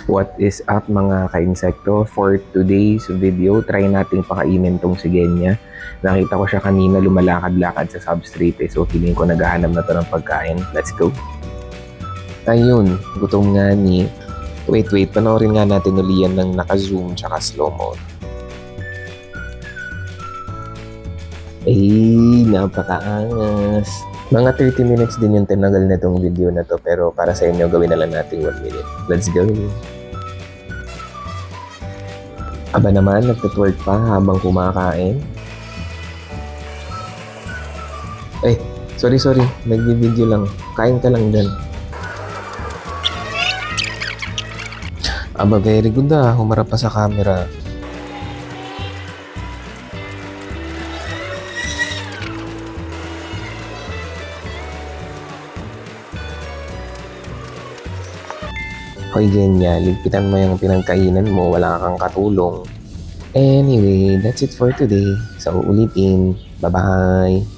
What is up mga ka-insekto? For today's video, try nating pakainin tong si Genya. Nakita ko siya kanina lumalakad-lakad sa substrate so feeling ko naghahanap na to ng pagkain. Let's go! Ayun, gutom nga ni... Wait, panoorin nga natin uli yan ng naka-zoom tsaka slow mode. Ay, napakaangas! Mga 30 minutes din yung tinagal na tong video na to pero para sa inyo gawin na lang natin 1 minute. Let's go! Aba naman, nagtutwork pa habang kumakain. Eh, sorry. Nagbi-video lang. Kain ka lang dyan. Aba, very good ah. Humarap pa sa camera. Hoy Genya, ligpitan mo yung pinagkainan mo, wala kang katulong. Anyway, that's it for today. Sa uulitin. Bye-bye!